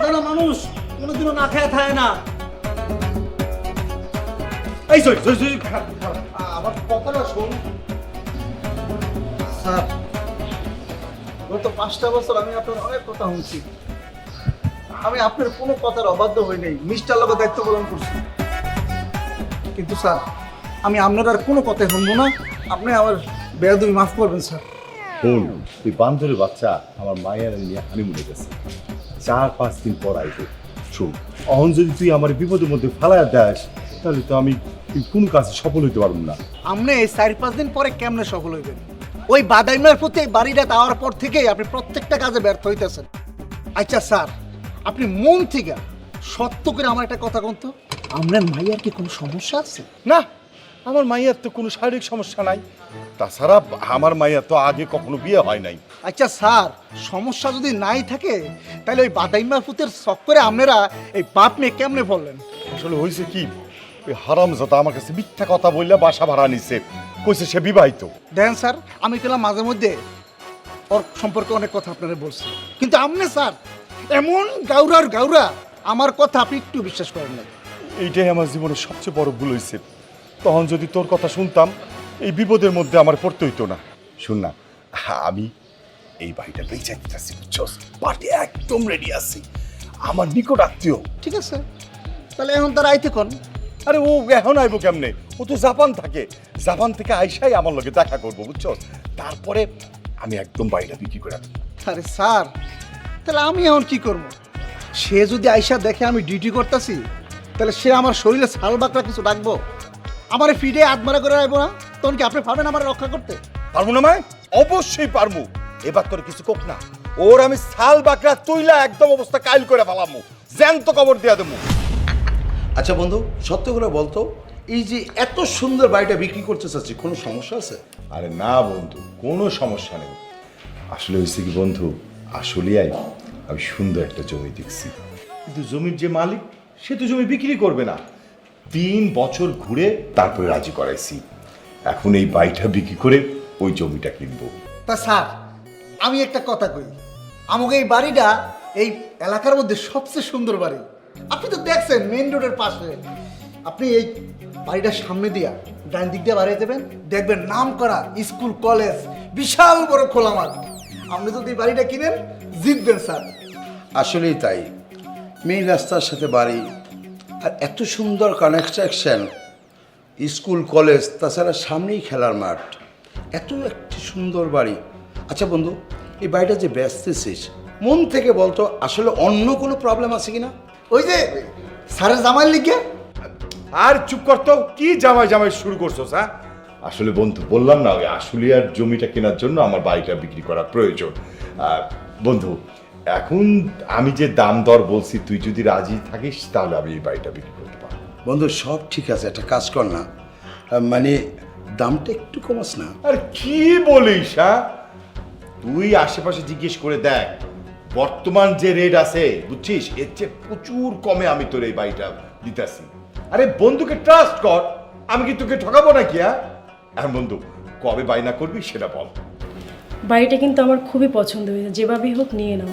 জানা মানুষ কোনোদিনও না খেয়ে থাকে না। এই আমার কথাটা শোন স্যার। গত 5টা বছর আমি আপনার অনেক কথা শুনছি, আমি আপনার কোনো কথার অবাধ্য হই নাই, মিস্টার লোকের দায়িত্ব পালন করছি। কিন্তু স্যার আমি আপনার আর কোনো কথাই শুনবো না, আপনি আমার বেয়াদবি মাফ করবেন স্যার। শোন, তুই বান্ধরের বাচ্চা আমার মায়ের নিয়ে হানিমুনে গেছে, 4-5 দিন পর আইবে। শোন, অহন যদি তুই আমার বিপদের মধ্যে ফেলায় দেস, তাহলে তো আমি কোন কাজে সফল হইতে পারবো না। আপনি এই 4-5 দিন পরে কেমনে সফল হইবেন? ওই বাদাইমার প্রতি এই বাড়িটা দেওয়ার পর থেকেই আপনি প্রত্যেকটা কাজে ব্যর্থ হইতেছেন। আচ্ছা স্যার, আপনি মন থেকে সত্য করে আমার একটা কথা কোন তো, আপনার মাইয়ার কি কোনো সমস্যা আছে? না, আমার মাইয়ার তো কোনো শারীরিক সমস্যা নাই। তাছাড়া আমার মাইয়ার তো আগে কখনো বিয়ে হয় নাই। আচ্ছা স্যার, সমস্যা যদি নাই থাকে তাহলে ওই বাদাইমা পুতের চক্করে আপনারা এই বাপ মেয়ে কেমনে বললেন? আসলে হয়েছে কি, ওই হারামজাদা আমার কাছে মিথ্যা কথা বললে বাসা ভাড়া নিছে, কইছে সে বিবাহিত। দেখেন স্যার, আমি পেলাম মাঝে মধ্যে ওর সম্পর্কে অনেক কথা আপনারা বলছি, কিন্তু আপনি স্যার এমন গাউরা আমার কথা আপনি একটু বিশ্বাস করেন না। এইটাই আমার জীবনের সবচেয়ে বড় ভুল হয়েছে। তখন যদি তোর কথা শুনতাম, এই বিপদের মধ্যে আমার পড়তে হইতো না। শুন না, আমি এই বাড়িটা বেঁচে দিতেছি, বুঝছস? পার্টি একদম রেডি আছি, আমার নিকট আত্মীয়। ঠিক আছে, তাহলে এখন তারা আইতে কোন? আরে ও এখন আইবো কেমনে? ও তো জাপান থাকে, জাপান থেকে আইসাই আমার লগে দেখা করবো, বুঝছস? তারপরে আমি একদম বাড়িটা বিক্রি করে দেবো। আরে স্যার, তাহলে আমি এখন কি করবো? সে যদি আইসা দেখে আমি ডিউটি করতেছি, তাহলে সে আমার শরীরে ছাল বাকরা কিছু ডাকবো, আমার ফিডে আত্মারা করে রাখবো না? তখন কি আপনি পারবেন আমার রক্ষা করতে? পারবো না মায়? অবশ্যই পারবো। এবার তোর কিছু কোক না, ওর আমি ছাল বাকরা তুইলা একদম অবস্থা কাইল করে ফেলামু, জ্যান্ত কবর দিয়া দেবো। আচ্ছা বন্ধু, সত্য করে বলতো, এই যে এত সুন্দর বাড়িটা বিক্রি করতে চাচ্ছি, কোনো সমস্যা আছে? আরে না বন্ধু, কোনো সমস্যা নেই। আসলে হয়েছে কি বন্ধু, আসলে আমি সুন্দর একটা জমি দেখছি, কিন্তু জমির যে মালিক সে তো জমি বিক্রি করবে না। 3 বছর ঘুরে তারপরে রাজি করাইছি। এখন এই বাড়িটা বিক্রি করে ওই জমিটা কিনবো। তা স্যার, আমি একটা কথা কই, আমাকে এই বাড়িটা এই এলাকার মধ্যে সবচেয়ে সুন্দর বাড়ি। আপনি তো দেখছেন মেইন রোডের পাশে, আপনি এই বাড়িটার সামনে দিয়া ডান দিক দিয়ে বাড়িয়ে দেবেন, দেখবেন নাম করা স্কুল কলেজ, বিশাল বড় খোলা মাঠ। আপনি যদি এই বাড়িটা কিনেন, জিতবেন স্যার। আসলেই তাই, মেইন রাস্তার সাথে বাড়ি, আর এত সুন্দর কনস্ট্রাকশন, স্কুল কলেজ, তাছাড়া সামনেই খেলার মাঠ, এত একটি সুন্দর বাড়ি। আচ্ছা বন্ধু, এই বাড়িটা যে বেচতেছিস, মন থেকে বলতো আসলে অন্য কোনো প্রবলেম আছে কিনা? ওই যে স্যারের জামাই লিখে। আর চুপ করতো, কি জামাই জামাই শুরু করছো? হ্যাঁ, আসলে বন্ধু বললাম না, ওই আশুলিয়ার জমিটা কেনার জন্য আমার বাড়িটা বিক্রি করা প্রয়োজন। বন্ধু, এখন আমি যে দাম দর বলছি, তুই যদি রাজি থাকিস তাহলে আমি এই বাড়িটা বিক্রি করতে পারবো। বন্ধু সব ঠিক আছে, একটা কাজ কর না, মানে দামটা একটু কমাস না? আর কি বলিস? হ্যাঁ, তুই আশেপাশে জিজ্ঞেস করে দেখ, বর্তমান যে রেট আছে বুঝছিস, এর চেয়ে প্রচুর কমে আমি তোর এই বাড়িটা দিতেছি। আরে বন্ধুকে ট্রাস্ট কর, আমি কি তোকে ঠকাবো নাকি? হ্যাঁ বন্ধু, কবে বায়না করবি সেটা বল। বাড়িটা কিন্তু আমার খুবই পছন্দ হয়েছে, যেভাবেই হোক নিয়ে নাও।